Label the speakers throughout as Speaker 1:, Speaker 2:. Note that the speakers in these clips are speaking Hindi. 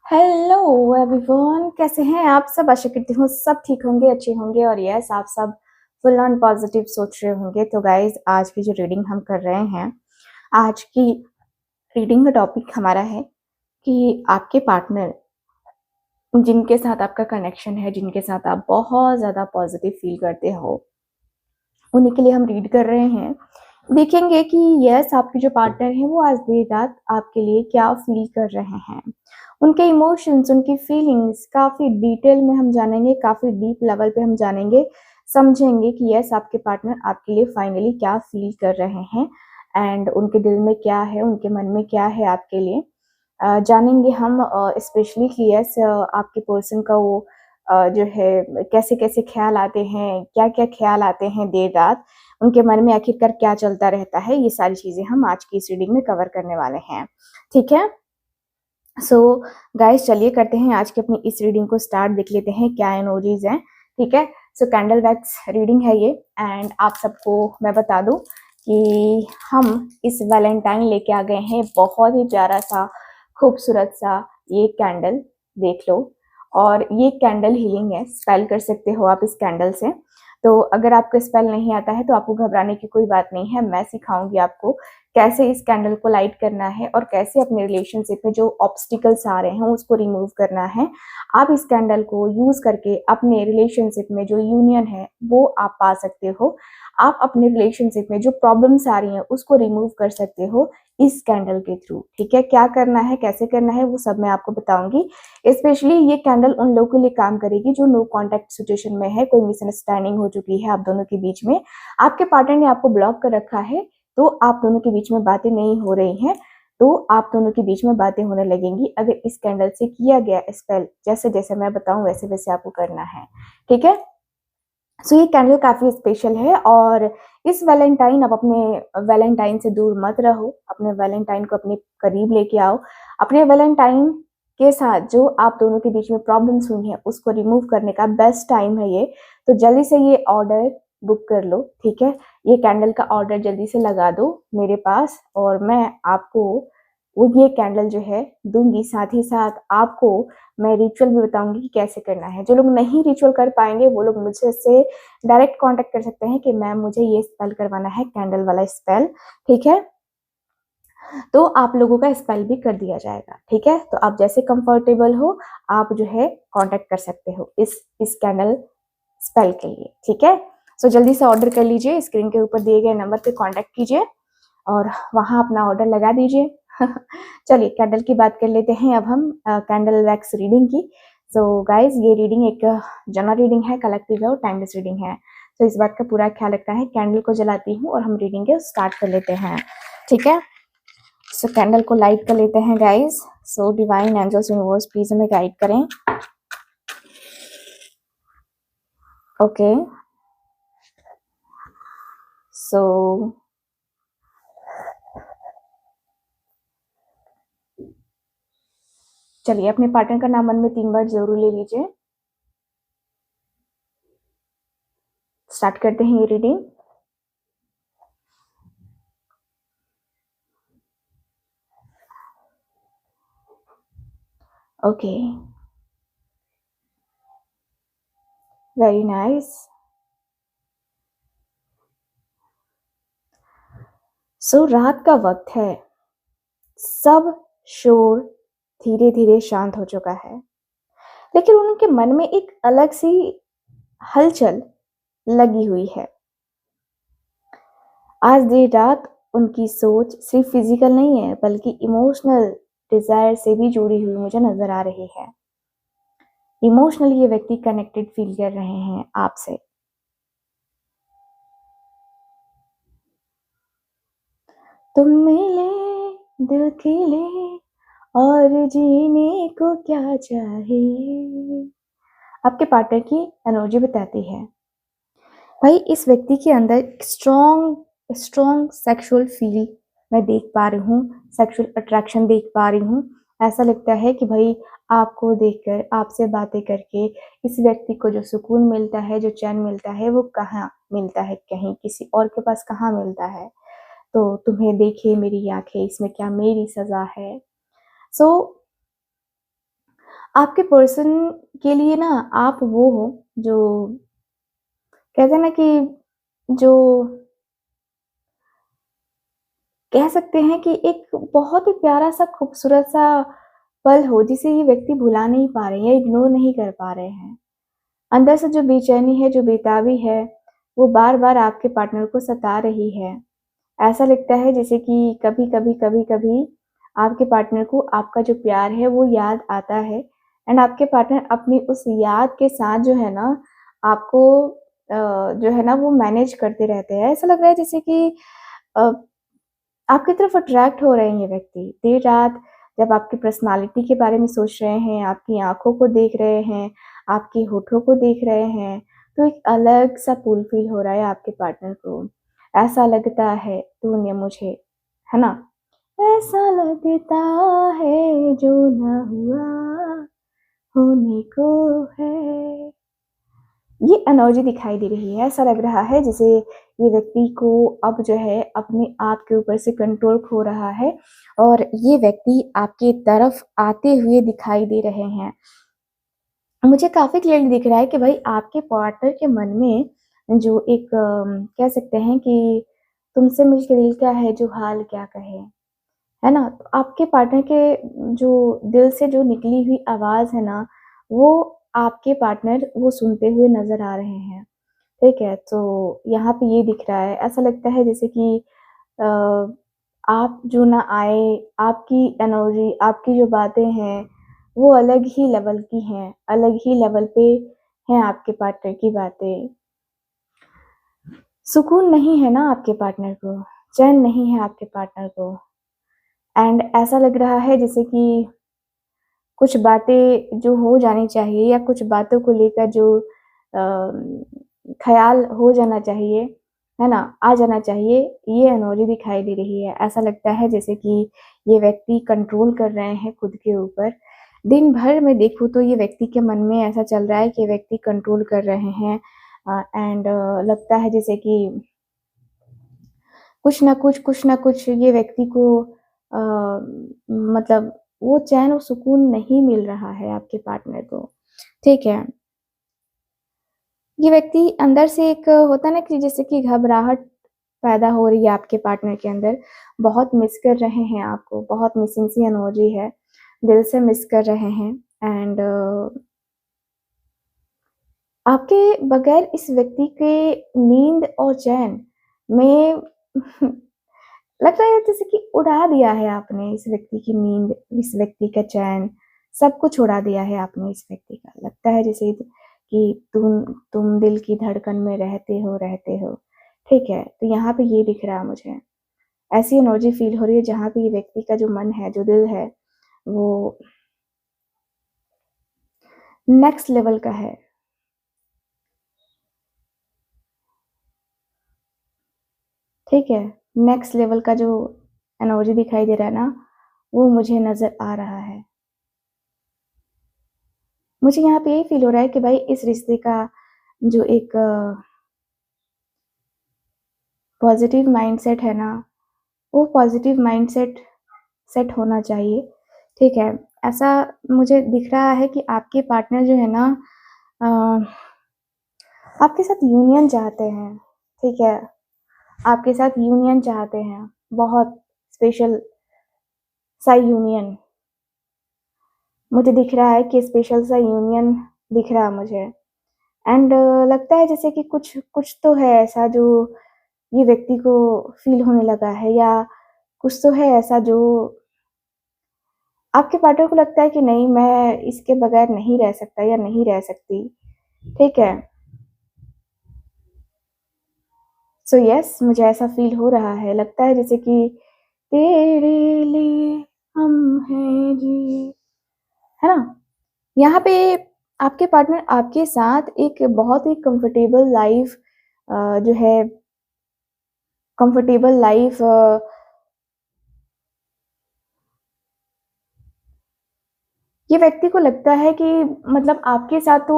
Speaker 1: हेलो एवरीवन, कैसे हैं आप सब। आशा करती हूँ सब ठीक होंगे, अच्छे होंगे और यस आप सब फुल ऑन पॉजिटिव सोच रहे होंगे। तो गाइज आज की जो रीडिंग हम कर रहे हैं, आज की रीडिंग का टॉपिक हमारा है कि आपके पार्टनर जिनके साथ आपका कनेक्शन है, जिनके साथ आप बहुत ज़्यादा पॉजिटिव फील करते हो, उन्हीं के लिए हम रीड कर रहे हैं। देखेंगे कि यस आपके जो पार्टनर हैं वो आज देर रात आपके लिए क्या फील कर रहे हैं, उनके इमोशंस, उनकी फीलिंग्स काफ़ी डिटेल में हम जानेंगे, काफ़ी डीप लेवल पे हम जानेंगे, समझेंगे कि यस आपके पार्टनर आपके लिए फाइनली क्या फील कर रहे हैं एंड उनके दिल में क्या है, उनके मन में क्या है आपके लिए। जानेंगे हम स्पेशली कि यस आपके पर्सन का वो जो है कैसे कैसे ख्याल आते हैं, क्या क्या ख्याल आते हैं देर रात, उनके मन में आखिरकार क्या चलता रहता है। ये सारी चीज़ें हम आज की इस रीडिंग में कवर करने वाले हैं, ठीक है। सो गाइस चलिए करते हैं आज की अपनी इस रीडिंग को स्टार्ट। देख लेते हैं क्या एनर्जीज हैं, ठीक है। सो कैंडल वैक्स रीडिंग है ये एंड आप सबको मैं बता दूं कि हम इस वैलेंटाइन लेके आ गए हैं, बहुत ही प्यारा सा खूबसूरत सा ये कैंडल देख लो। और ये कैंडल हीलिंग है, स्पेल कर सकते हो आप इस कैंडल से। तो अगर आपको स्पेल नहीं आता है तो आपको घबराने की कोई बात नहीं है, मैं सिखाऊंगी आपको कैसे इस कैंडल को लाइट करना है और कैसे अपने रिलेशनशिप में जो ऑब्स्टिकल्स आ रहे हैं उसको रिमूव करना है। आप इस कैंडल को यूज करके अपने रिलेशनशिप में जो यूनियन है वो आप पा सकते हो। आप अपने रिलेशनशिप में जो प्रॉब्लम्स आ रही हैं उसको रिमूव कर सकते हो इस कैंडल के थ्रू, ठीक है। क्या करना है, कैसे करना है, वो सब मैं आपको बताऊंगी। स्पेशली ये कैंडल उन लोगों के लिए काम करेगी जो नो कॉन्टेक्ट सिचुएशन में है, कोई मिसअंडरस्टैंडिंग हो चुकी है आप दोनों के बीच में, आपके पार्टनर ने आपको ब्लॉक कर रखा है, तो आप दोनों के बीच में बातें नहीं हो रही हैं, तो आप दोनों के बीच में बातें होने लगेंगी अगर इस कैंडल से किया गया स्पेल जैसे जैसे मैं बताऊं वैसे वैसे आपको करना है, ठीक है। सो ये कैंडल काफी स्पेशल है और इस वैलेंटाइन आप अपने वैलेंटाइन से दूर मत रहो, अपने वैलेंटाइन को अपने करीब लेके आओ। अपने वैलेंटाइन के साथ जो आप दोनों के बीच में प्रॉब्लम्स हुई हैं उसको रिमूव करने का बेस्ट टाइम है ये। तो जल्दी से ये ऑर्डर बुक कर लो, ठीक है। ये कैंडल का ऑर्डर जल्दी से लगा दो मेरे पास और मैं आपको वो ये कैंडल जो है दूंगी, साथ ही साथ आपको मैं रिचुअल भी बताऊंगी कि कैसे करना है। जो लोग नहीं रिचुअल कर पाएंगे वो लोग मुझसे से डायरेक्ट कांटेक्ट कर सकते हैं कि मैम मुझे ये स्पेल करवाना है, कैंडल वाला स्पेल, ठीक है। तो आप लोगों का स्पेल भी कर दिया जाएगा, ठीक है। तो आप जैसे कंफर्टेबल हो आप जो है कांटेक्ट कर सकते हो इस कैंडल स्पेल के लिए, ठीक है। सो जल्दी से ऑर्डर कर लीजिए, स्क्रीन के ऊपर दिए गए नंबर पे कांटेक्ट कीजिए और वहां अपना ऑर्डर लगा दीजिए। चलिए कैंडल की बात कर लेते हैं अब हम, कैंडल वैक्स रीडिंग की। सो गाइज ये रीडिंग एक जनरल रीडिंग है, कलेक्टिव है और टाइमलेस रीडिंग है। तो इस बात का पूरा ख्याल रखना है। कैंडल को जलाती हूँ और हम रीडिंग के स्टार्ट कर लेते हैं, ठीक है। सो कैंडल को लाइट कर लेते हैं guys. So divine angels universe please हमें गाइड करें। ओके सो चलिए अपने पार्टनर का नाम मन में 3 बार जरूर ले लीजिए। स्टार्ट करते हैं ये reading. Okay very nice. So रात का वक्त है, सब शोर धीरे धीरे शांत हो चुका है, लेकिन उनके मन में एक अलग सी हलचल लगी हुई है। आज देर रात उनकी सोच सिर्फ फिजिकल नहीं है बल्कि इमोशनल डिजायर से भी जुड़ी हुई मुझे नजर आ रही है। इमोशनली ये व्यक्ति कनेक्टेड फील कर रहे हैं आपसे। तुम मिले दिल खिले और जीने को क्या चाहिए, आपके पार्टनर की एनर्जी बताती है। भाई इस व्यक्ति के अंदर स्ट्रॉन्ग स्ट्रॉन्ग सेक्सुअल फील मैं देख पा रही हूँ, सेक्सुअल अट्रैक्शन देख पा रही हूँ। ऐसा लगता है कि भाई आपको देखकर, आपसे बातें करके इस व्यक्ति को जो सुकून मिलता है, जो चैन मिलता है वो कहाँ मिलता है, कहीं किसी और के पास कहाँ मिलता है। तो तुम्हें देखे मेरी आंखें, इसमें क्या मेरी सजा है। सो आपके पर्सन के लिए ना आप वो हो जो कहते हैं ना कि जो कह सकते हैं कि एक बहुत ही प्यारा-सा खूबसूरत-सा पल हो जिसे ये व्यक्ति भुला नहीं पा रहे हैं या इग्नोर नहीं कर पा रहे हैं। अंदर से जो बेचैनी है, जो बेताबी है, वो बार-बार आपके पार्टनर को सता रही है। ऐसा लगता है जैसे कि कभी-कभी, कभी-कभी आपके पार्टनर को आपका जो प्यार है वो याद आता है एंड आपके पार्टनर अपनी उस याद के साथ जो है ना आपको जो है ना वो मैनेज करते रहते हैं। ऐसा लग रहा है जैसे कि अ, आपकी तरफ अट्रैक्ट हो रहे हैं ये व्यक्ति। देर रात जब आपकी पर्सनैलिटी के बारे में सोच रहे हैं, आपकी आँखों को देख रहे हैं, आपके होठों को देख रहे हैं, तो एक अलग-सा पुल फ़ील हो रहा है आपके पार्टनर को। ऐसा लगता है तूने मुझे, है ना? ऐसा लगता है जो ना हुआ होने को है। ये एनर्जी दिखाई दे रही है, ऐसा लग रहा है जैसे ये व्यक्ति को अब जो है अपने आप के ऊपर से कंट्रोल खो रहा है और ये व्यक्ति आपकी तरफ आते हुए दिखाई दे रहे हैं। मुझे काफ़ी क्लियरली दिख रहा है कि भाई आपके पार्टनर के मन में जो एक कह सकते हैं कि तुमसे मिलके दिल क्या है जो हाल क्या कहे, है ना? तो आपके पार्टनर के जो दिल से जो निकली हुई आवाज़ है ना, वो आपके पार्टनर वो सुनते हुए नज़र आ रहे हैं। ठीक है, तो यहाँ पे ये दिख रहा है, ऐसा लगता है जैसे कि अ, आप जो ना आए, आपकी एनर्जी, आपकी जो बातें हैं, वो अलग ही लेवल की हैं, अलग ही लेवल पे हैं आपके पार्टनर की बातें। सुकून नहीं है ना आपके पार्टनर को, चैन नहीं है आपके पार्टनर को एंड ऐसा लग रहा है जैसे कि कुछ बातें जो हो जानी चाहिए या कुछ बातों को लेकर जो ख़्याल हो जाना चाहिए, है ना? आ जाना चाहिए, ये एनर्जी दिखाई दे रही है। ऐसा लगता है जैसे कि ये व्यक्ति कंट्रोल कर रहे हैं खुद के ऊपर। दिन भर मैं देखूँ तो ये व्यक्ति के मन में ऐसा चल रहा है कि ये व्यक्ति कंट्रोल कर रहे हैं एंड लगता है जैसे कि कुछ ना कुछ ये व्यक्ति को मतलब वो चैन और सुकून नहीं मिल रहा है आपके पार्टनर को, ठीक है। ये व्यक्ति अंदर से एक होता है ना कि जैसे कि घबराहट पैदा हो रही है आपके पार्टनर के अंदर, बहुत मिस कर रहे हैं आपको, बहुत मिसिंग सी एनर्जी है, दिल से मिस कर रहे हैं एंड आपके बगैर इस व्यक्ति के नींद और चैन में लग रहा है जैसे कि उड़ा दिया है आपने इस व्यक्ति की नींद, इस व्यक्ति का चैन, सब कुछ उड़ा दिया है आपने इस व्यक्ति का। लगता है जैसे कि तुम दिल की धड़कन में रहते हो। ठीक है, तो यहाँ पे ये दिख रहा है मुझे। ऐसी एनर्जी फ़ील हो रही है जहाँ पे ये व्यक्ति का जो मन है, जो दिल है, वो नेक्स्ट लेवल का है। ठीक है? नेक्स्ट लेवल का जो एनर्जी दिखाई दे रहा है ना, वो मुझे नज़र आ रहा है। मुझे यहाँ पे यही फ़ील हो रहा है कि भाई इस रिश्ते का जो एक पॉज़िटिव माइंडसेट है ना, वो पॉज़िटिव माइंडसेट सेट होना चाहिए, ठीक है? ऐसा मुझे दिख रहा है कि आपके पार्टनर जो है ना अ, आपके साथ यूनियन चाहते हैं, ठीक है? आपके साथ यूनियन चाहते हैं, बहुत स्पेशल सा यूनियन। मुझे दिख रहा है कि स्पेशल सा यूनियन दिख रहा है मुझे एंड लगता है जैसे कि कुछ कुछ तो है ऐसा जो ये व्यक्ति को फ़ील होने लगा है या कुछ तो है ऐसा जो आपके पार्टनर को लगता है कि नहीं मैं इसके बगैर नहीं रह सकता या नहीं रह सकती, ठीक है? सो यस मुझे ऐसा फ़ील हो रहा है, लगता है जैसे कि तेरे लिए हम हैं जी, है ना? यहाँ पे आपके पार्टनर आपके साथ एक बहुत ही कंफर्टेबल लाइफ़ जो है कंफर्टेबल लाइफ़ ये व्यक्ति को लगता है कि मतलब आपके साथ तो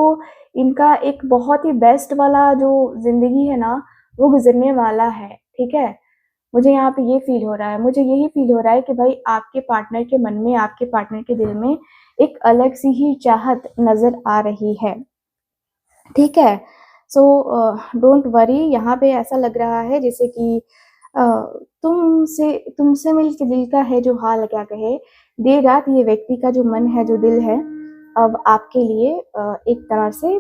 Speaker 1: इनका एक बहुत ही बेस्ट वाला जो ज़िंदगी है ना, वो गुज़रने वाला है, ठीक है? मुझे यहाँ पे ये फील हो रहा है, मुझे यही फील हो रहा है कि भाई आपके पार्टनर के मन में, आपके पार्टनर के दिल में एक अलग सी ही चाहत नजर आ रही है, ठीक है। सो डोंट वरी, यहाँ पे ऐसा लग रहा है जैसे कि अ, तुमसे तुमसे मिल के दिल का है जो हाल क्या कहे। देर रात ये व्यक्ति का जो मन है, जो दिल है, अब आपके लिए एक तरह से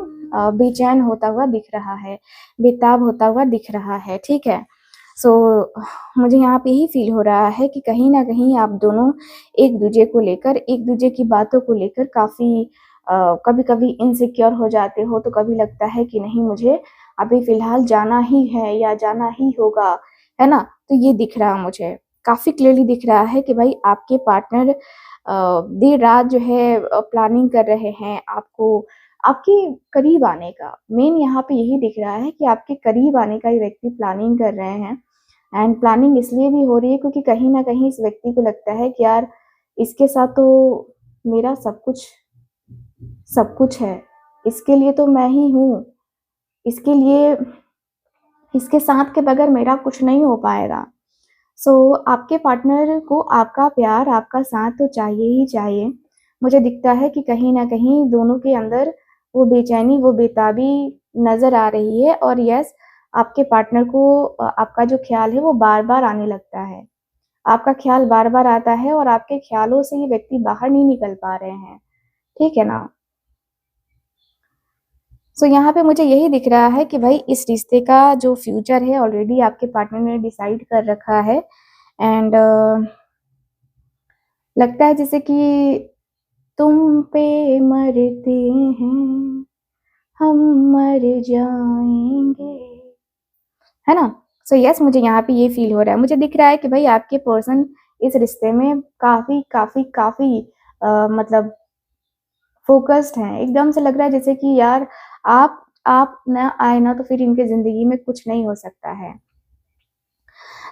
Speaker 1: बेचैन होता हुआ दिख रहा है, बेताब होता हुआ दिख रहा है, ठीक है। सो मुझे यहाँ पे यही फील हो रहा है कि कहीं ना कहीं आप दोनों एक दूसरे को लेकर, एक दूसरे की बातों को लेकर काफी कभी कभी इनसिक्योर हो जाते हो, तो कभी लगता है कि नहीं मुझे अभी फिलहाल जाना ही है या जाना ही होगा, है ना। तो ये दिख रहा मुझे, काफी क्लियरली दिख रहा है कि भाई आपके पार्टनर देर रात जो है प्लानिंग कर रहे हैं आपको, आपके करीब आने का। मेन यहाँ पे यही दिख रहा है कि आपके करीब आने का ये व्यक्ति प्लानिंग कर रहे हैं। एंड प्लानिंग इसलिए भी हो रही है क्योंकि कहीं ना कहीं इस व्यक्ति को लगता है कि यार इसके साथ तो मेरा सब कुछ है, इसके लिए तो मैं ही हूँ, इसके लिए, इसके साथ के बगैर मेरा कुछ नहीं हो पाएगा। सो आपके पार्टनर को आपका प्यार, आपका साथ तो चाहिए ही चाहिए। मुझे दिखता है कि कहीं ना कहीं दोनों के अंदर वो बेचैनी, वो बेताबी नजर आ रही है। और यस, आपके पार्टनर को आपका जो ख्याल है वो बार बार आने लगता है, आपका ख्याल बार बार आता है और आपके ख्यालों से ये व्यक्ति बाहर नहीं निकल पा रहे हैं, ठीक है ना। सो यहाँ पे मुझे यही दिख रहा है कि भाई इस रिश्ते का जो फ्यूचर है ऑलरेडी आपके पार्टनर ने डिसाइड कर रखा है। एंड लगता है जैसे कि तुम पे मरते हैं हम, मर जाएंगे, है ना। सो यस, मुझे यहाँ पे ये फील हो रहा है, मुझे दिख रहा है कि भाई आपके पर्सन इस रिश्ते में काफी काफी काफी मतलब फोकस्ड हैं। एकदम से लग रहा है जैसे कि यार आप ना आए ना तो फिर इनके जिंदगी में कुछ नहीं हो सकता है।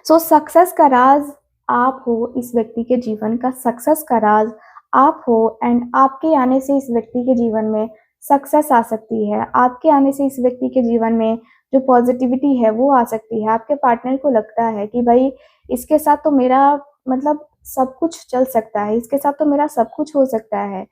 Speaker 1: सो सक्सेस का राज आप हो, इस व्यक्ति के जीवन का सक्सेस का राज आप हो। एंड आपके आने से इस व्यक्ति के जीवन में सक्सेस आ सकती है, आपके आने से इस व्यक्ति के जीवन में जो पॉजिटिविटी है वो आ सकती है। आपके पार्टनर को लगता है कि भाई इसके साथ तो मेरा मतलब सब कुछ चल सकता है, इसके साथ तो मेरा सब कुछ हो सकता है,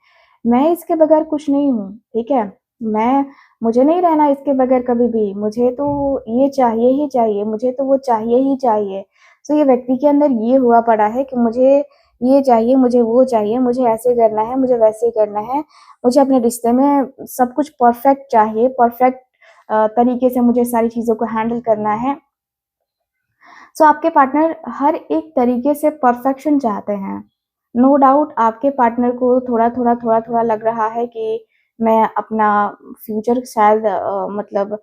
Speaker 1: मैं इसके बगैर कुछ नहीं हूँ, ठीक है। मैं मुझे नहीं रहना इसके बगैर कभी भी, मुझे तो ये चाहिए ही चाहिए, मुझे तो वो चाहिए ही चाहिए। तो ये व्यक्ति के अंदर ये हुआ पड़ा है कि मुझे ये चाहिए, मुझे वो चाहिए, मुझे ऐसे करना है, मुझे वैसे करना है, मुझे अपने रिश्ते में सब कुछ परफेक्ट चाहिए, परफेक्ट तरीके से मुझे सारी चीज़ों को हैंडल करना है। सो आपके पार्टनर हर एक तरीके से परफेक्शन चाहते हैं। नो डाउट आपके पार्टनर को थोड़ा थोड़ा लग रहा है कि मैं अपना फ्यूचर शायद मतलब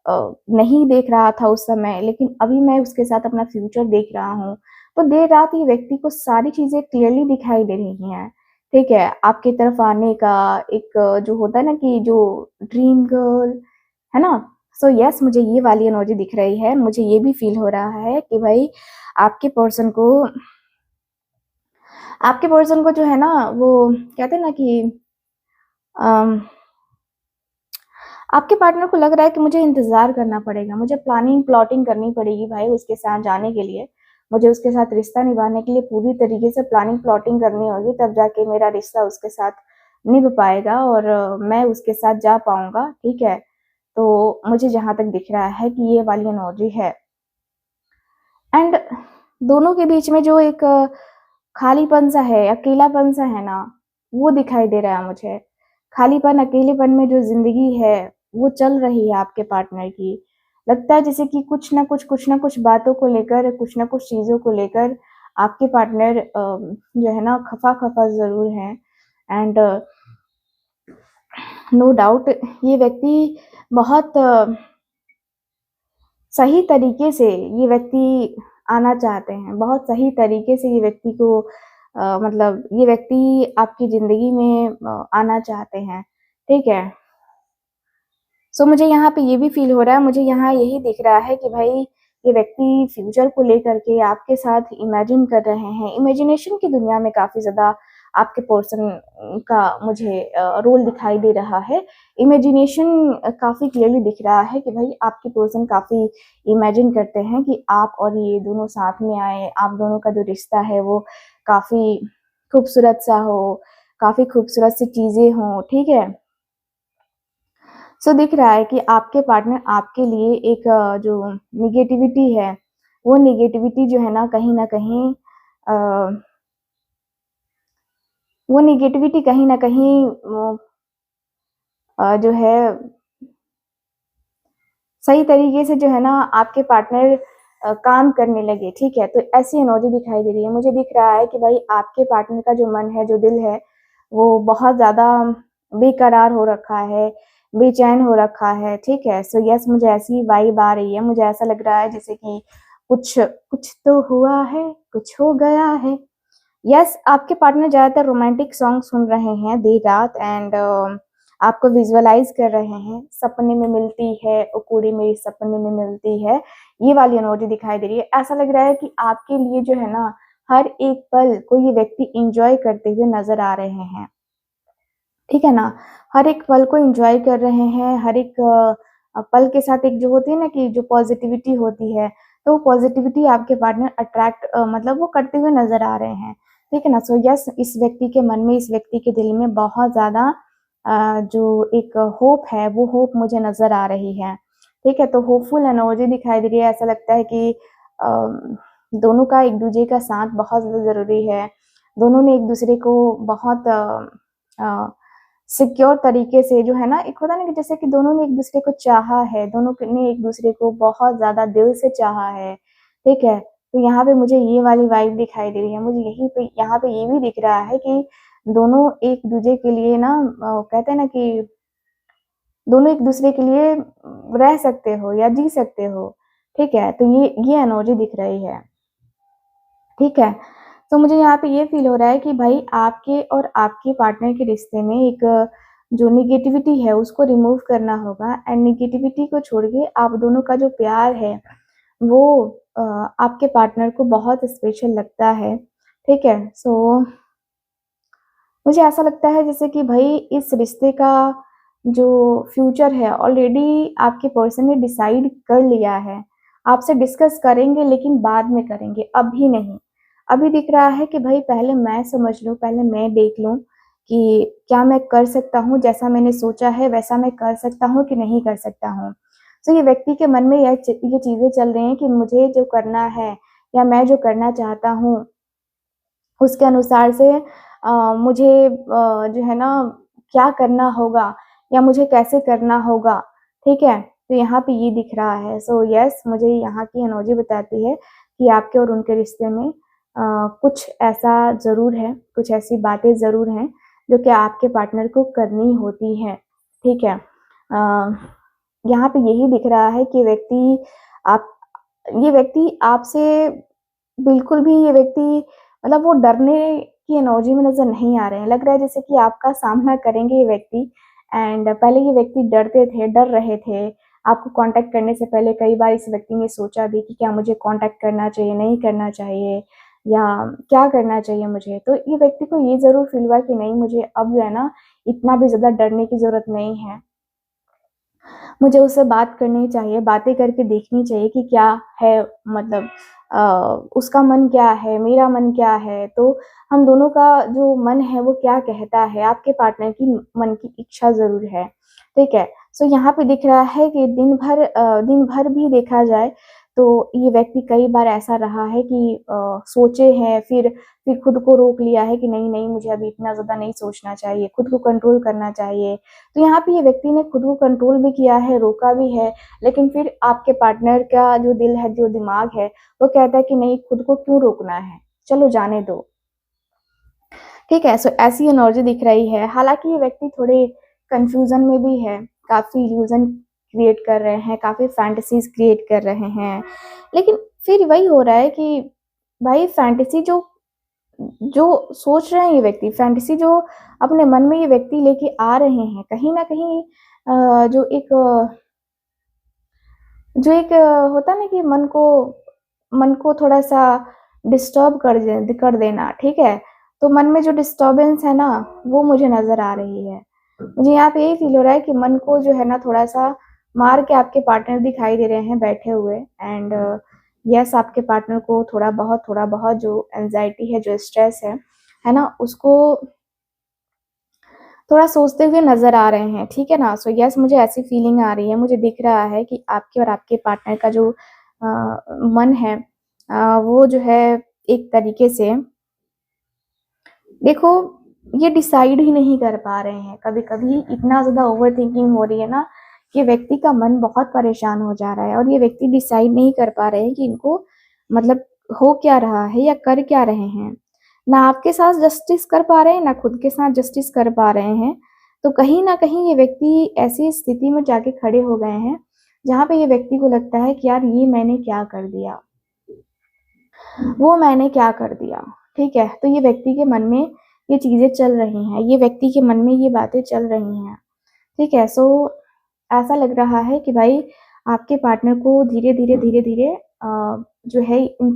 Speaker 1: नहीं देख रहा था उस समय, लेकिन अभी मैं उसके साथ अपना फ्यूचर देख रहा हूँ। तो देर रात ये व्यक्ति को सारी चीज़ें क्लियरली दिखाई दे रही हैं, ठीक है। आपकी तरफ आने का एक जो होता है ना कि जो ड्रीम गर्ल, है ना। सो यस, मुझे ये वाली एनर्जी दिख रही है। मुझे ये भी फील हो रहा है कि भाई आपके पर्सन को आपके पर्सन को जो है ना वो कहते हैं ना कि अम, आपके पार्टनर को लग रहा है कि मुझे इंतजार करना पड़ेगा, मुझे प्लानिंग प्लॉटिंग करनी पड़ेगी भाई उसके साथ जाने के लिए, मुझे उसके साथ रिश्ता निभाने के लिए पूरी तरीके से प्लानिंग प्लॉटिंग करनी होगी, तब जाके मेरा रिश्ता उसके साथ निभ पाएगा और मैं उसके साथ जा पाऊंगा, ठीक है। तो मुझे जहां तक दिख रहा है कि ये वाली एनर्जी है। एंड दोनों के बीच में जो एक खालीपन सा है, अकेलापन सा है ना, वो दिखाई दे रहा है मुझे। खालीपन, अकेलेपन में जो जिंदगी है वो चल रही है आपके पार्टनर की। लगता है जैसे कि कुछ ना कुछ बातों को लेकर, कुछ ना कुछ चीजों को लेकर आपके पार्टनर जो है ना खफा खफा जरूर है। एंड नो डाउट ये व्यक्ति बहुत सही तरीके से ये व्यक्ति आना चाहते हैं, बहुत सही तरीके से ये व्यक्ति को मतलब ये व्यक्ति आपकी ज़िंदगी में आना चाहते हैं, ठीक है। सो मुझे यहाँ पे ये भी फ़ील हो रहा है, मुझे यहाँ यही दिख रहा है कि भाई ये व्यक्ति फ्यूचर को लेकर के आपके साथ इमेजिन कर रहे हैं, इमेजिनेशन की दुनिया में काफ़ी ज़्यादा आपके पर्सन का मुझे रोल दिखाई दे रहा है। इमेजिनेशन काफ़ी क्लियरली दिख रहा है कि भाई आपके पर्सन काफ़ी इमेजिन करते हैं कि आप और ये दोनों साथ में आए, आप दोनों का जो रिश्ता है वो काफ़ी खूबसूरत सा हो, काफ़ी खूबसूरत सी चीज़ें हों, ठीक है। सो दिख रहा है कि आपके पार्टनर आपके लिए एक जो नेगेटिविटी है, वो नेगेटिविटी जो है ना कहीं न कहीं अ, वो नेगेटिविटी कहीं न कहीं जो है सही तरीके से जो है ना आपके पार्टनर काम करने लगे, ठीक है। तो ऐसी एनर्जी दिखाई दे रही है। मुझे दिख रहा है कि भाई आपके पार्टनर का जो मन है, जो दिल है, वो बहुत ज़्यादा बेकरार हो रखा है, बेचैन हो रखा है, ठीक है। सो यस, मुझे ऐसी वाइब आ रही है। मुझे ऐसा लग रहा है जैसे कि कुछ कुछ तो हुआ है, कुछ हो गया है। यस, आपके पार्टनर ज़्यादातर रोमांटिक सॉन्ग सुन रहे हैं देर रात एंड आपको विजुअलाइज़ कर रहे हैं, सपने में मिलती है ओ कुड़ी मेरी सपने में मिलती है, ये वाली इमोजी दिखाई दे रही है। ऐसा लग रहा है कि आपके लिए जो है ना, हर एक पल को ये व्यक्ति एन्जॉय करते हुए नज़र आ रहे हैं, ठीक है ना? हर एक पल को एन्जॉय कर रहे हैं, हर एक पल के साथ एक जो होती है ना कि जो पॉज़िटिविटी होती है, तो वो पॉज़िटिविटी आपके पार्टनर अट्रैक्ट मतलब वो करते हुए नज़र आ रहे हैं, ठीक है ना? सो यस, इस व्यक्ति के मन में, इस व्यक्ति के दिल में बहुत ज़्यादा जो एक होप है, वो होप मुझे नज़र आ रही है, ठीक है? तो होपफुल एनर्जी दिखाई दे रही है। ऐसा लगता है कि दोनों का एक-दूसरे का साथ बहुत ज़्यादा ज़रूरी है। दोनों ने एक-दूसरे को बहुत अ, सिक्योर तरीके से जो है ना, एक होता है ना कि जैसे कि दोनों ने एक-दूसरे को चाहा है, दोनों ने एक-दूसरे को बहुत ज़्यादा दिल से चाहा है, ठीक है? तो यहाँ पे मुझे ये वाली वाइब दिखाई दे रही है। मुझे यहीं पे यहाँ पे ये भी दिख रहा है कि दोनों एक-दूसरे के लिए ना कहते हैं ना कि दोनों एक-दूसरे के लिए रह सकते हो या जी सकते हो, ठीक है? तो ये एनर्जी दिख रही है, ठीक है? तो मुझे यहाँ पे ये फ़ील हो रहा है कि भाई आपके और आपके पार्टनर के रिश्ते में एक जो नेगेटिविटी है उसको रिमूव करना होगा एंड नेगेटिविटी को छोड़ के आप दोनों का जो प्यार है वो आपके पार्टनर को बहुत स्पेशल लगता है, ठीक है? सो मुझे ऐसा लगता है जैसे कि भई इस रिश्ते का जो फ्यूचर है ऑलरेडी आपके पर्सन ने डिसाइड कर लिया है। आपसे डिस्कस करेंगे लेकिन बाद में करेंगे, अभी नहीं। अभी दिख रहा है कि भई पहले मैं समझ लूँ, पहले मैं देख लूँ कि क्या मैं कर सकता हूँ, जैसा मैंने सोचा है वैसा मैं कर सकता हूँ कि नहीं कर सकता हूँ। तो ये व्यक्ति के मन में ये चीज़ें चल रही हैं कि मुझे जो करना है या मैं जो करना चाहता हूँ उसके अनुसार से मुझे जो है ना क्या करना होगा या मुझे कैसे करना होगा, ठीक है? तो यहाँ पे ये दिख रहा है। सो यस, मुझे यहाँ की एनर्जी बताती है कि आपके और उनके रिश्ते में कुछ ऐसा ज़रूर है, कुछ ऐसी बातें ज़रूर हैं, जो कि आपके पार्टनर को करनी होती हैं, ठीक है? यहाँ पे यही दिख रहा है कि आप ये व्यक्ति आपसे बिल्कुल भी ये व्यक्ति मतलब वो डरने की एनर्जी में नज़र नहीं आ रहे हैं। लग रहा है जैसे कि आपका सामना करेंगे ये व्यक्ति एंड पहले ये व्यक्ति डरते थे, डर रहे थे। आपको कॉन्टैक्ट करने से पहले कई बार इस व्यक्ति ने सोचा भी कि क्या मुझे कॉन्टैक्ट करना चाहिए, नहीं करना चाहिए या क्या करना चाहिए मुझे? तो ये व्यक्ति को ये ज़रूर फ़ील हुआ कि नहीं, मुझे अब जो है ना इतना भी ज़्यादा डरने की ज़रूरत नहीं है। मुझे उससे बात करनी चाहिए, बातें करके देखनी चाहिए कि क्या है, मतलब उसका मन क्या है, मेरा मन क्या है, तो हम दोनों का जो मन है वो क्या कहता है, आपके पार्टनर की मन की इच्छा ज़रूर है, ठीक है? सो यहाँ पे दिख रहा है कि दिन भर भी देखा जाए तो ये व्यक्ति कई बार ऐसा रहा है कि सोचे हैं फिर खुद को रोक लिया है कि नहीं, नहीं मुझे अभी इतना ज़्यादा नहीं सोचना चाहिए, खुद को कंट्रोल करना चाहिए। तो यहाँ पे ये व्यक्ति ने खुद को कंट्रोल भी किया है, रोका भी है, लेकिन फिर आपके पार्टनर का जो दिल है, जो दिमाग है, वो कहता है कि नहीं, खुद को क्यों रोकना है, चलो जाने दो। ठीक है? सो ऐसी एनर्जी दिख रही है। हालाँकि ये व्यक्ति थोड़े कन्फ्यूज़न में भी है, काफ़ी इल्यूज़न क्रिएट कर रहे हैं, काफ़ी फैंटेसीज़ क्रिएट कर रहे हैं। लेकिन फिर वही हो रहा है कि भाई फैंटेसी जो जो सोच रहे हैं ये व्यक्ति, फैंटेसी जो अपने मन में ये व्यक्ति लेके आ रहे हैं, कहीं न कहीं जो एक होता है ना कि मन को थोड़ा-सा डिस्टर्ब कर देना, ठीक है? तो मन में जो डिस्टर्बेंस है ना, वो मुझे नज़र आ रही है। मुझे यहाँ पे यही फ़ील हो रहा है कि मन को जो है ना थोड़ा-सा मार के आपके पार्टनर दिखाई दे रहे हैं बैठे हुए। एंड यस, आपके पार्टनर को थोड़ा बहुत जो एंग्ज़ायटी है, जो स्ट्रेस है ना? उसको थोड़ा सोचते हुए नज़र आ रहे हैं, ठीक है ना? सो यस, मुझे ऐसी फीलिंग आ रही है, मुझे दिख रहा है कि आपके और आपके पार्टनर का जो मन है, वो जो है एक तरीके से, देखो, ये डिसाइड ही नहीं कर पा रहे हैं। कभी-कभी इतना ज़्यादा ओवरथिंकिंग हो रही है ना कि व्यक्ति का मन बहुत परेशान हो जा रहा है और ये व्यक्ति डिसाइड नहीं कर पा रहे हैं कि इनको मतलब हो क्या रहा है या कर क्या रहे हैं। ना आपके साथ जस्टिस कर पा रहे हैं, ना खुद के साथ जस्टिस कर पा रहे हैं। तो कहीं न कहीं ये व्यक्ति ऐसी स्थिति में जाके खड़े हो गए हैं, जहाँ पे ये व्यक्ति को लगता है कि यार ये मैंने क्या कर दिया? वो मैंने क्या कर दिया? ठीक है? तो ये व्यक्ति के मन में ये चीज़ें चल रही हैं, ये व्यक्ति के मन में ये बातें चल रही हैं, ठीक है? सो ऐसा लग रहा है कि भाई आपके पार्टनर को धीरे-धीरे जो है इन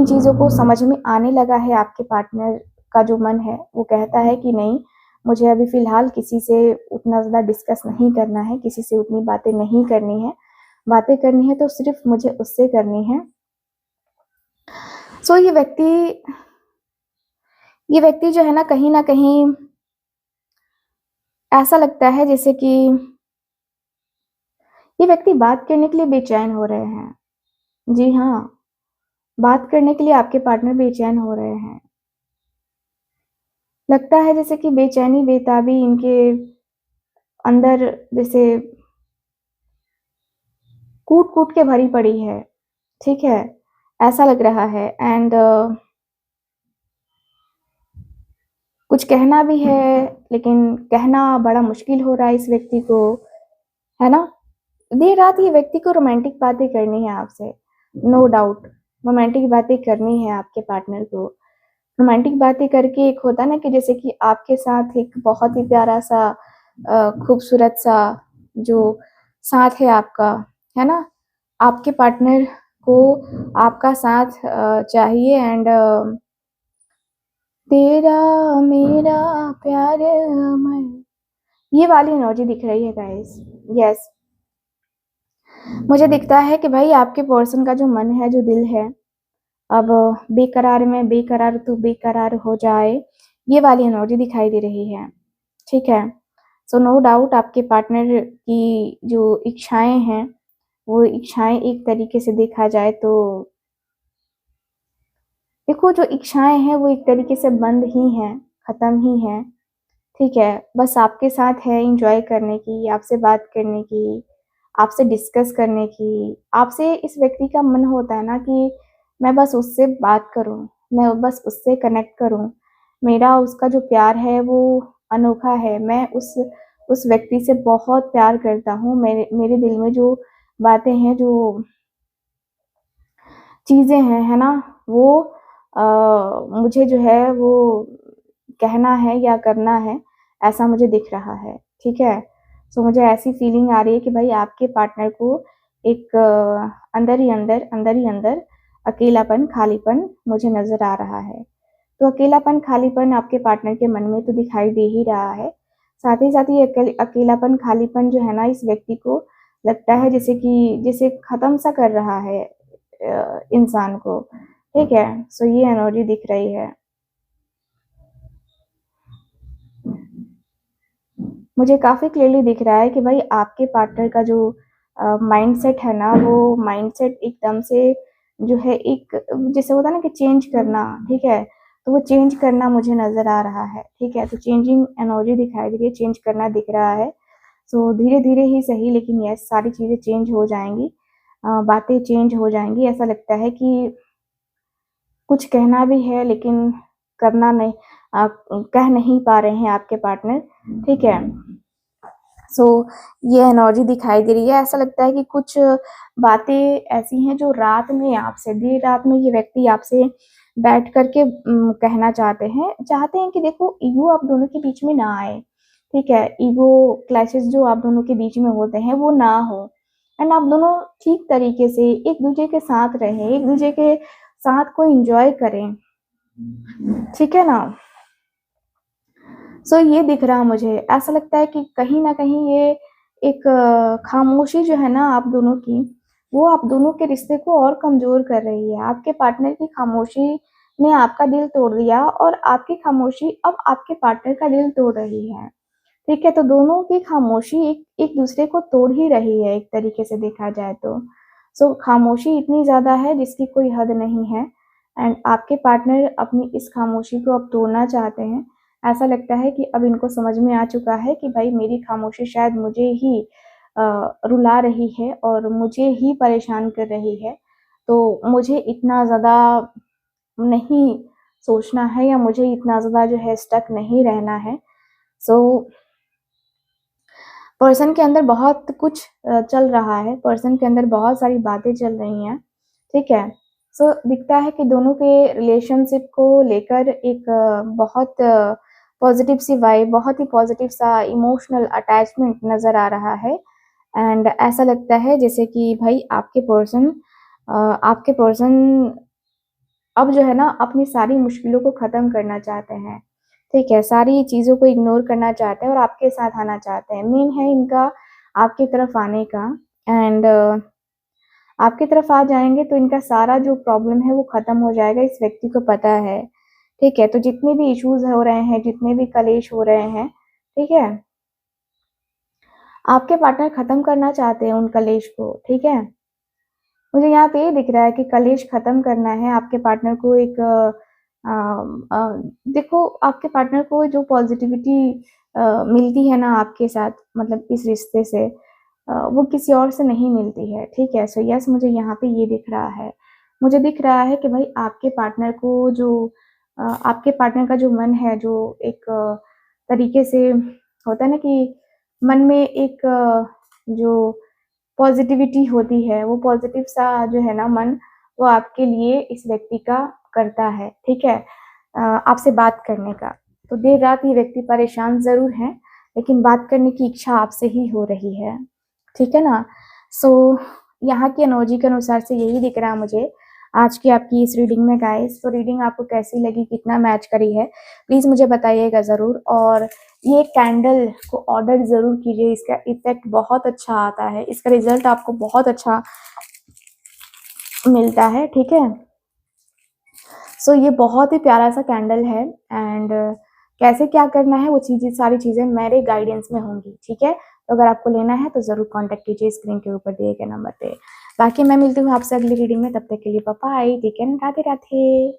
Speaker 1: चीज़ों को समझ में आने लगा है। आपके पार्टनर का जो मन है, वो कहता है कि नहीं, मुझे अभी फ़िलहाल किसी से उतना ज़्यादा डिस्कस नहीं करना है, किसी से उतनी बातें नहीं करनी है। बातें करनी है तो सिर्फ़ मुझे उससे करनी है। सो ये व्यक्ति जो है ना, कहीं न कहीं ऐसा लगता है जैसे कि ये व्यक्ति बात करने के लिए बेचैन हो रहे हैं। जी हाँ, बात करने के लिए आपके पार्टनर बेचैन हो रहे हैं। लगता है जैसे कि बेचैनी, बेताबी इनके अंदर जैसे कूट-कूट के भरी पड़ी है, ठीक है? ऐसा लग रहा है। एंड कुछ कहना भी है, लेकिन कहना बड़ा मुश्किल हो रहा है इस व्यक्ति को, है ना? देर रात ये व्यक्ति को रोमांटिक बातें करनी है आपसे, नो डाउट। रोमांटिक बातें करनी है आपके पार्टनर को। रोमांटिक बातें करके एक होता है ना कि जैसे कि आपके साथ एक बहुत ही प्यारा-सा खूबसूरत-सा जो साथ है आपका, है ना? आपके पार्टनर को आपका साथ चाहिए। एंड तेरा मेरा प्यार अमर, ये वाली एनर्जी दिख रही है गाइस। यस, मुझे दिखता है कि भाई आपके पर्सन का जो मन है, जो दिल है, अब बेकरार में बेकरार तू बेकरार हो जाए, ये वाली एनर्जी दिखाई दे रही है, ठीक है? सो नो डाउट आपके पार्टनर की जो इच्छाएँ हैं, वो इच्छाएँ एक तरीके से देखा जाए तो, देखो, जो इच्छाएँ हैं वो एक तरीके से बंद ही हैं, ख़त्म ही हैं, ठीक है? बस आपके साथ है एन्जॉय करने की, आपसे बात करने की, आपसे डिस्कस करने की। आपसे इस व्यक्ति का मन होता है ना कि मैं बस उससे बात करूँ, मैं बस उससे कनेक्ट करूँ। मेरा उसका जो प्यार है वो अनोखा है। मैं उस व्यक्ति से बहुत प्यार करता हूँ। मेरे मेरे दिल में जो बातें हैं, जो चीज़ें हैं, है ना? वो मुझे जो है वो कहना है या करना है, ऐसा मुझे दिख रहा है, ठीक है? सो मुझे ऐसी फीलिंग आ रही है कि भाई आपके पार्टनर को एक अंदर ही अंदर अकेलापन, खालीपन मुझे नज़र आ रहा है। तो अकेलापन, खालीपन आपके पार्टनर के मन में तो दिखाई दे ही रहा है। साथ ही साथ ये अकेलापन, खालीपन जो है ना, इस व्यक्ति को लगता है जैसे ख़त्म सा कर रहा है इंसान को, ठीक है? सो ये एनर्जी दिख रही है। मुझे काफ़ी क्लियरली दिख रहा है कि भाई आपके पार्टनर का जो माइंडसेट है ना, वो माइंडसेट एकदम से जो है एक जैसे होता है ना कि चेंज करना, ठीक है? तो वो चेंज करना मुझे नज़र आ रहा है, ठीक है? तो चेंजिंग एनर्जी दिखाई दे रही है, चेंज करना दिख रहा है। सो धीरे-धीरे ही सही, लेकिन यस, सारी चीज़ें चेंज हो जाएँगी। बातें चेंज हो जाएँगी। ऐसा लगता है कि कुछ कहना भी है लेकिन करना नहीं, कह नहीं पा रहे हैं आपके पार्टनर, ठीक है? सो ये एनर्जी दिखाई दे रही है। ऐसा लगता है कि कुछ बातें ऐसी हैं जो रात में आपसे, देर रात में ये व्यक्ति आपसे बैठ कर के कहना चाहते हैं कि देखो, ईगो आप दोनों के बीच में ना आए, ठीक है? ईगो क्लैशेज़ जो आप दोनों के बीच में होते हैं वो ना हो। एंड आप दोनों ठीक तरीके से एक-दूसरे के साथ रहें, एक-दूसरे के साथ को एन्जॉय करें। ठीक है ना। सो ये दिख रहा मुझे, ऐसा लगता है कि कहीं न कहीं ये एक खामोशी जो है ना आप दोनों की, वो आप दोनों के रिश्ते को और कमज़ोर कर रही है। आपके पार्टनर की खामोशी ने आपका दिल तोड़ दिया और आपकी खामोशी अब आपके पार्टनर का दिल तोड़ रही है। ठीक है? तो दोनों की खामोशी एक-दूसरे को तोड़ ही रही है एक तरीके से देखा जाए तो। सो खामोशी इतनी ज़्यादा है जिसकी कोई हद नहीं है एंड आपके पार्टनर अपनी इस खामोशी को अब तोड़ना चाहते हैं। ऐसा लगता है कि अब इनको समझ में आ चुका है कि भाई मेरी खामोशी शायद मुझे ही अ, रुला रही है और मुझे ही परेशान कर रही है। तो मुझे इतना ज़्यादा नहीं सोचना है या मुझे इतना ज़्यादा जो है स्टक नहीं रहना है। सो पर्सन के अंदर बहुत कुछ चल रहा है, पर्सन के अंदर बहुत सारी बातें चल रही हैं, ठीक है? सो दिखता है कि दोनों के रिलेशनशिप को लेकर एक बहुत पॉज़िटिव सी वाइब, बहुत ही पॉज़िटिव सा इमोशनल अटैचमेंट नज़र आ रहा है एंड ऐसा लगता है जैसे कि भई आपके पर्सन अब जो है ना अपनी सारी मुश्किलों को ख़त्म करना चाहते हैं, ठीक है? सारी चीज़ों को इग्नोर करना चाहते हैं और आपके साथ आना चाहते हैं। मेन है इनका आपकी तरफ आने का एंड आपकी तरफ आ जाएँगे तो इनका सारा जो प्रॉब्लम है वो ख़त्म हो जाएगा, इस व्यक्ति को पता है, ठीक है? तो जितने भी इश्यूज़ हो रहे हैं, जितने भी कलेश हो रहे हैं, ठीक है? आपके पार्टनर ख़त्म करना चाहते हैं उन कलेश को, ठीक है? मुझे यहाँ पे ये दिख रहा है कि कलेश ख़त्म करना है आपके पार्टनर को एक देखो आपके पार्टनर को जो पॉज़िटिविटी मिलती है ना आपके साथ मतलब इस रिश्ते से वो किसी और से नहीं मिलती है, ठीक है? सो यस मुझे यहाँ पे ये दिख रहा है। मुझे दिख रहा है कि भाई आपके पार्टनर को जो आपके पार्टनर का जो मन है जो एक तरीके से होता है ना कि मन में एक जो पॉज़िटिविटी होती है, वो पॉज़िटिव सा जो है ना मन, वो आपके लिए इस व्यक्ति का करता है, ठीक है? आपसे बात करने का। तो देर रात ये व्यक्ति परेशान ज़रूर हैं, लेकिन बात करने की इच्छा आपसे ही हो रही है, ठीक है ना? सो यहाँ की एनर्जी के अनुसार से यही दिख रहा है मुझे, आज की आपकी इस रीडिंग में गाइज़। तो रीडिंग आपको कैसी लगी, कितना मैच करी है, प्लीज़ मुझे बताइएगा ज़रूर और ये कैंडल को ऑर्डर ज़रूर कीजिए, इसका इफ़ेक्ट बहुत अच्छा आता है, इसका रिज़ल्ट आपको बहुत अच्छा मिलता है, ठीक है? सो ये बहुत ही प्यारा-सा कैंडल है एंड कैसे क्या करना है वो चीज़ें सारी चीज़ें मेरे गाइडेंस में होंगी, ठीक है? तो अगर आपको लेना है तो ज़रूर कॉन्टैक्ट कीजिए स्क्रीन के ऊपर दिए गए नंबर पे। बाकी मैं मिलती हूँ आपसे अगली रीडिंग में, तब तक के लिए bye-bye, take care and Radhe Radhe.